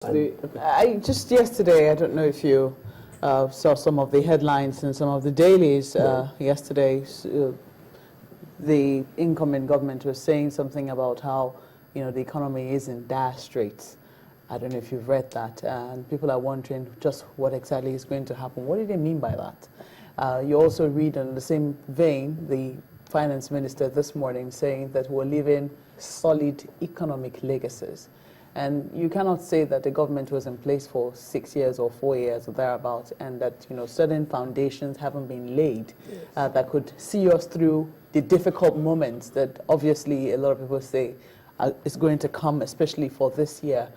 Just yesterday, I don't know if you saw some of the headlines in some of the dailies yesterday. The incoming government was saying something about how the economy is in dire straits. I don't know if you've read that, and people are wondering just what exactly is going to happen. What do they mean by that? You also read in the same vein the finance minister this morning saying that we're leaving solid economic legacies. And you cannot say that the government was in place for 6 years or 4 years or thereabouts, and that certain foundations haven't been laid that could see us through the difficult moments that obviously a lot of people say is going to come, especially for this year.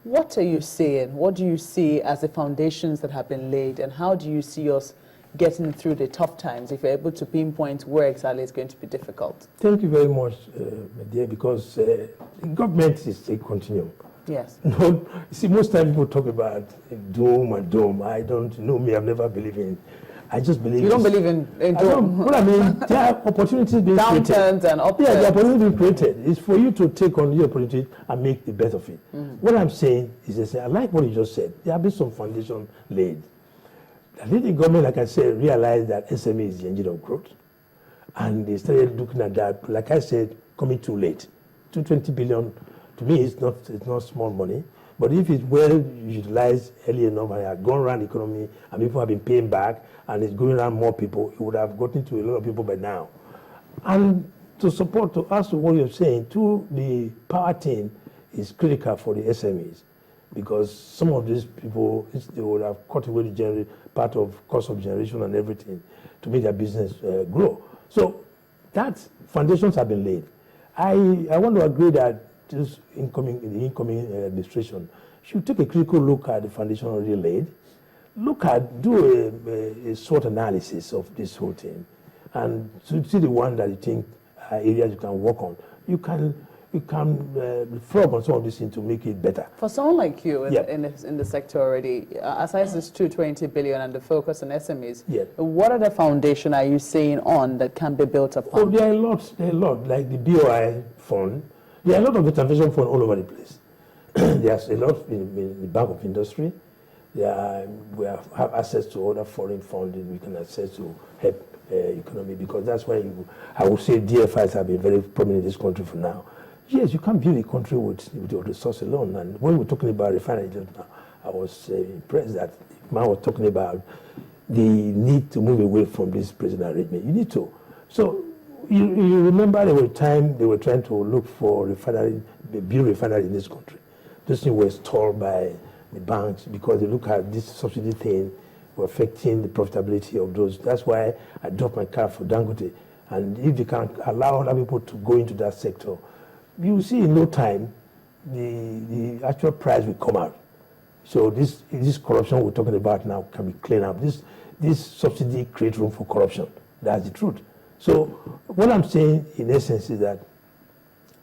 What are you saying? What do you see as the foundations that have been laid, and how do you see us getting through the tough times if you're able to pinpoint where exactly it's going to be difficult? Thank you very much, my dear, because government is a continuum. Yes. No, see, most times people talk about doom and doom. I don't know me. I've never believed in. I just believe. You don't believe in doom? Well, I mean, there are opportunities being created. Downturns and upturns. Yeah, the opportunity being created. It's for you to take on the opportunity and make the best of it. What I'm saying is, I like what you just said. There have been some foundation laid. I think the government, like I said, realized that SME is the engine of growth. And they started looking at that, like I said, coming too late. 220 billion, to me, it's not small money. But if it's well utilized early enough and it has gone around the economy and people have been paying back and it's going around more people, it would have gotten to a lot of people by now. And to ask what you're saying, the power team is critical for the SMEs, because some of these people, they would have cut away the part of cost of generation and everything to make their business grow. So that foundations have been laid. I want to agree that the incoming administration should take a critical look at the foundation already laid, do a SWOT analysis of this whole thing, and to see the one that you think are areas you can work on. You can frog on some of these things to make it better. For someone like you in the sector already, aside this 220 billion and the focus on SMEs, what other foundation are you saying on that can be built upon? Oh, there are a lot, like the BOI fund. There are a lot of intervention funds all over the place. There's a lot in the Bank of Industry. We have access to other foreign funding we can access to help economy, because that's why I would say DFIs have been very prominent in this country for now. Yes, you can't build a country with your resource alone. And when we're talking about refinery just now, I was impressed that man was talking about the need to move away from this present arrangement. You need to. So you remember there were times they were trying to look for build refinery in this country. This thing was stalled by the banks because they look at this subsidy thing were affecting the profitability of those. That's why I dropped my car for Dangote. And if they can allow other people to go into that sector, you see in no time the actual price will come out. So this corruption we're talking about now can be cleaned up. This subsidy creates room for corruption. That's the truth. So what I'm saying in essence is that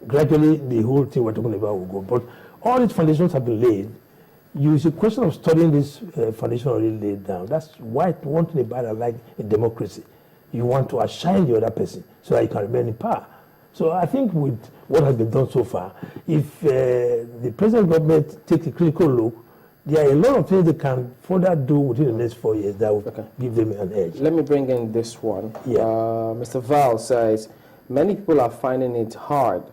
gradually the whole thing we're talking about will go. But all these foundations have been laid. It's a question of studying this foundation already laid down. That's why one thing about it, like in democracy, you want to outshine the other person so that you can remain in power. So I think with what has been done so far, if the present government takes a critical look, there are a lot of things they can further do within the next 4 years that will give them an edge. Let me bring in this one. Yeah. Mr. Val says, many people are finding it hard,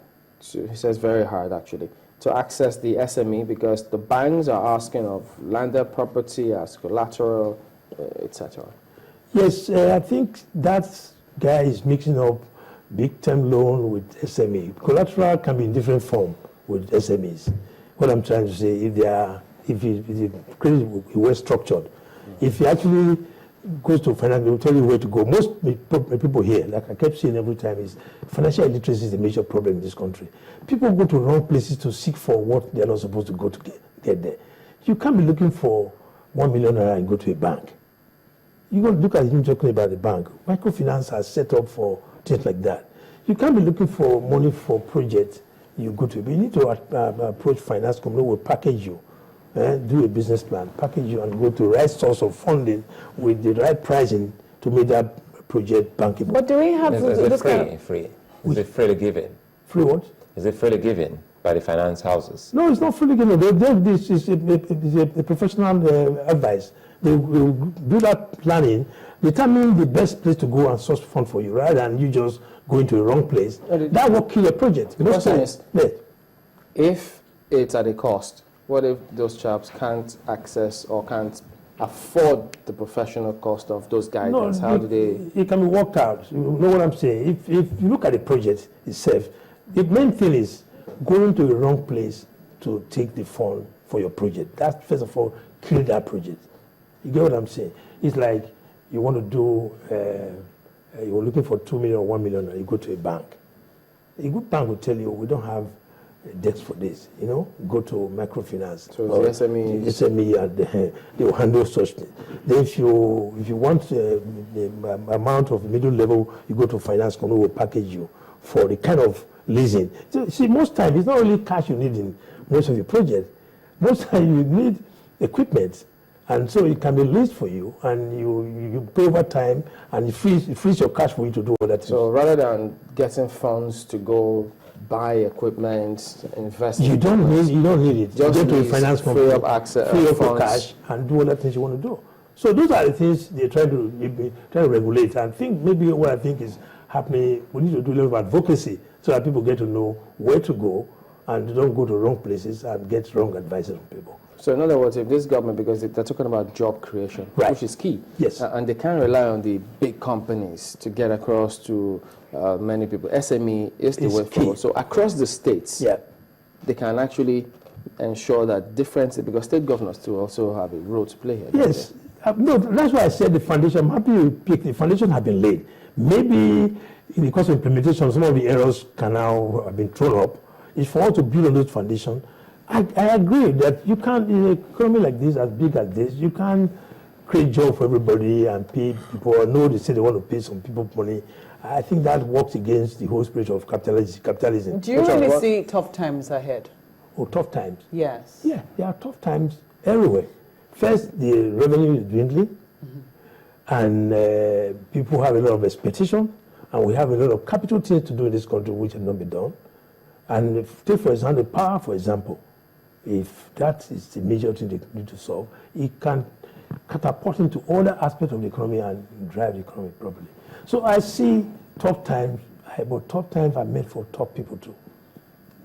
he says very hard actually, to access the SME because the banks are asking of landed property as collateral, etc. Yes, I think that guy is mixing up big-term loan with SME. Collateral can be in different form with SMEs. What I'm trying to say, if the credit is well structured, if he actually goes to finance, they will tell you where to go. Most people here, like I kept saying every time, is financial illiteracy is a major problem in this country. People go to wrong places to seek for what they're not supposed to go to get there. You can't be looking for 1 million naira and go to a bank. You're going to look at him talking about the bank. Microfinance are set up for things like that. You can't be looking for money for projects you go to. But you need to approach finance company will package you, do a business plan, package you, and go to the right source of funding with the right pricing to make that project bankable. But do we have Is it free? Is it freely given? Free what? Is it freely given? by the finance houses? No, it's not fully given. This is a professional advice. They will do that planning, determine the best place to go and source fund for you, rather than you just going to the wrong place. That will kill your project. The question is, yeah. if it's at a cost, what if those chaps can't access or can't afford the professional cost of those guidance? How do they? It can be worked out. You know what I'm saying? If you look at the project itself, the main thing is going to the wrong place to take the fund for your project. That, first of all, kill that project. You get what I'm saying? It's like you want to do, you're looking for 2 million or 1 million, and you go to a bank. A good bank will tell you, we don't have debts for this, you know? Go to microfinance. So the SME. SME, and they will handle such things. Then if you want the amount of middle level, you go to finance company who will package you for the kind of leasing. So, see, most times, it's not only cash you need in most of your projects. Most times you need equipment. And so it can be leased for you, and you pay over time, and it frees your cash for you to do other things. So rather than getting funds to go buy equipment, invest, you don't need it. Just you go to a finance company, free up access, free up your funds. cash, and do other things you want to do. So those are the things they try to regulate. And I think maybe what I think is happening, we need to do a little advocacy so that people get to know where to go and don't go to wrong places and get wrong advice from people. So in other words, if this government, because they're talking about job creation, Right. which is key, Yes. And they can't rely on the big companies to get across to many people. SME is the It's way key. forward. So across the states, Yeah. they can actually ensure that because state governors too also have a role to play here. don't Yes. No, that's why I said the foundation. I'm happy you picked. The foundation have been laid. Maybe in the course of implementation, some of the errors can now have been thrown up. It's for us to build on those foundations. I agree that you can't, in an economy like this, as big as this, you can't create job for everybody and pay people. I know they say they want to pay some people money. I think that works against the whole spirit of capitalism. Do you Which one? really What? see tough times ahead? Oh, tough times. Yes. Yeah, there are tough times everywhere. First, the revenue is dwindling, and people have a lot of expectation, and we have a lot of capital things to do in this country which have not been done. And take, for example, the power, for example, if that is the major thing they need to solve, it can catapult into other aspects of the economy and drive the economy properly. So I see tough times, but tough times are made for tough people too.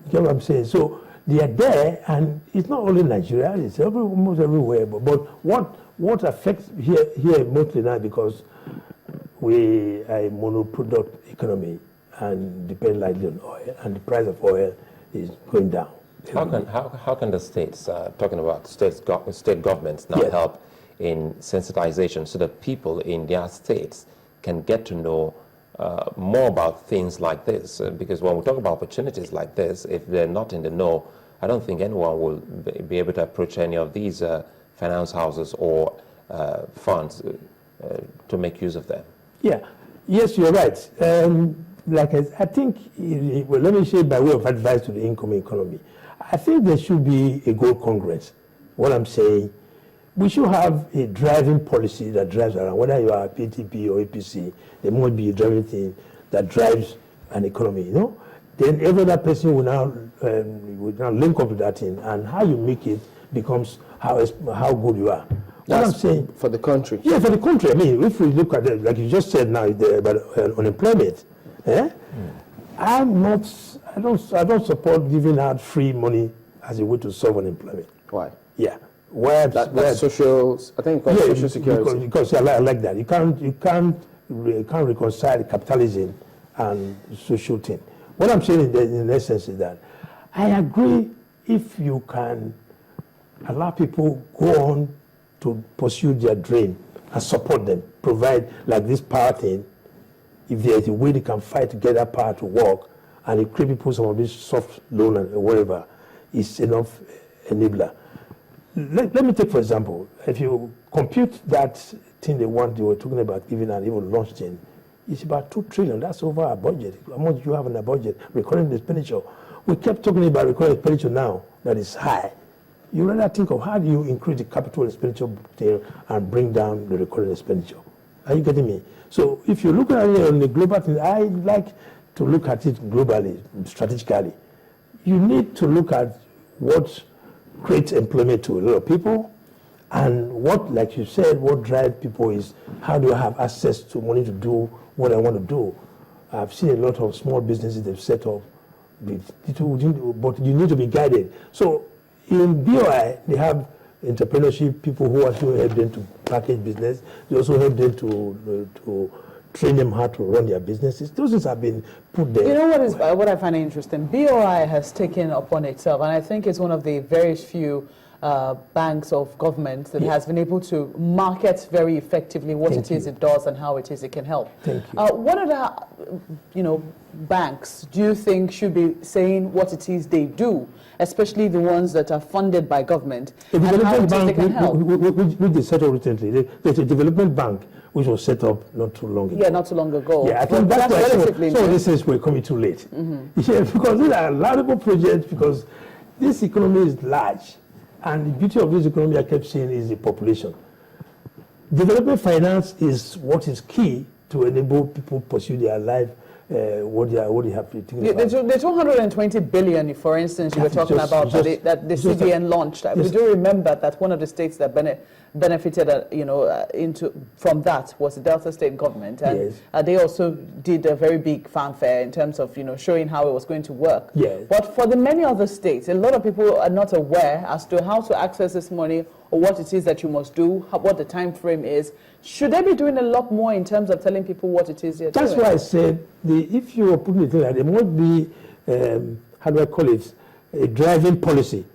You get what I'm saying? So they are there, and it's not only Nigeria, it's almost everywhere. But what affects here mostly now, because we are a monoproduct economy and depend largely on oil, and the price of oil is going down. How can the states, talking about state governments now, Yes. help in sensitization so that people in their states can get to know more about things like this? Because when we talk about opportunities like this, if they're not in the know, I don't think anyone will be able to approach any of these finance houses or funds to make use of them. Yeah, yes, you're right. Like I think, well, let me say by way of advice to the incoming economy, I think there should be a gold congress. What I'm saying, we should have a driving policy that drives around, whether you are PTP or APC, there must be a driving thing that drives an economy, you know? Then every other person will now link up to that thing, and how you make it becomes how good you are. What I'm saying, for the country. yeah, for the country. I mean, if we look at it, like you just said now, about unemployment, I don't support giving out free money as a way to solve unemployment. Why? Yeah, where That's social. I think it's called social security. because I like that. You can't reconcile capitalism and social thing. What I'm saying in essence is that I agree if you can allow people go on to pursue their dream and support them, provide like this power thing. If there is a way they can fight to get that power to work, and it create people some of this soft loan and whatever, is enough enabler. Let me take, for example, if you compute that thing they were talking about giving an even launch thing, it's about 2 trillion. That's over our budget. How much do you have in the budget? Recurring expenditure. We kept talking about recurring expenditure now that is high. You rather think of how do you increase the capital expenditure there and bring down the recurring expenditure. Are you getting me? So if you look at it on the global thing, I like to look at it globally, strategically. you need to look at what creates employment to a lot of people, and what, like you said, what drives people is how do I have access to money to do what I want to do. I've seen a lot of small businesses they've set up, with little, but you need to be guided. So in BOI, they have entrepreneurship people who actually help them to package business. They also help them to train them how to run their businesses. Those things have been put there. You know what I find interesting? BOI has taken upon itself, and I think it's one of the very few banks of government that has been able to market very effectively what it is it does and how it is it can help. Thank you. What other, banks do you think should be saying what it is they do, especially the ones that are funded by government, A and how development it is they bank, can help? which they set up recently. There's a development bank which was set up not too long ago. Yeah, not too long ago. Yeah, I think But that's why relatively some of new. these things were coming too late. Yeah, because these are laudable projects, because this economy is large. And the beauty of this economy, I kept saying, is the population. Development finance is what is key to enable people pursue their life, what they have to think about. The 220 billion, for instance, you were That is talking about just- that the just CBN launched. We just- do remember that one of the states that benefited, from that was the Delta State government, and Yes. they also did a very big fanfare in terms of showing how it was going to work. Yes. But for the many other states, a lot of people are not aware as to how to access this money or what it is that you must do, what the time frame is. Should they be doing a lot more in terms of telling people what it is they're That's doing? why I said, if you are putting it like, there must be, how do I call it, a driving policy,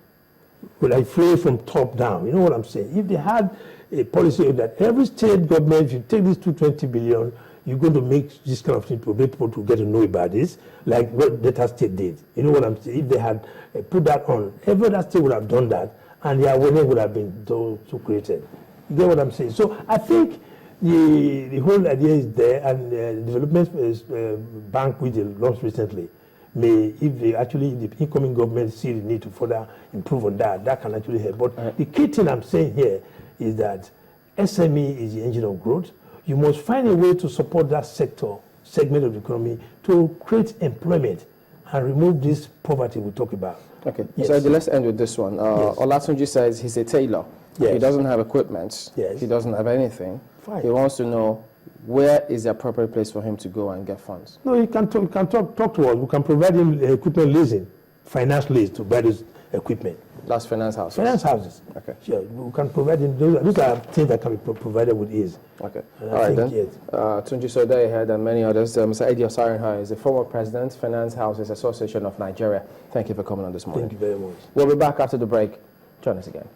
like flowing from top down. You know what I'm saying? If they had a policy that every state government, if you take this 220 billion, you're going to make this kind of thing to make people to get to know about this, like what Delta State did. You know what I'm saying? If they had put that on, every other state would have done that, and their awareness would have been so created. You get what I'm saying? So I think the whole idea is there, and the development bank which they launched recently may, if the incoming government see the need to further improve on that, that can actually help. But the key thing I'm saying here is that SME is the engine of growth. You must find a way to support that segment of the economy to create employment and remove this poverty we talk about. Okay, Yes. so let's end with this one. Yes. Olatunji says he's a tailor. Yes. He doesn't have equipment. Yes. He doesn't have anything. Fine. He wants to know where is the appropriate place for him to go and get funds. No, you can talk to us. We can provide him equipment leasing, finance lease to buy this equipment. That's finance house. Finance houses. Okay. Sure, we can provide him. Those are things that can be provided with ease. Okay. And All I right think, then. yes. Tunji Sodehead and many others. Mr. Eddie Osarinha is the former president, Finance Houses Association of Nigeria. Thank you for coming on this morning. Thank you very much. We'll be back after the break. Join us again.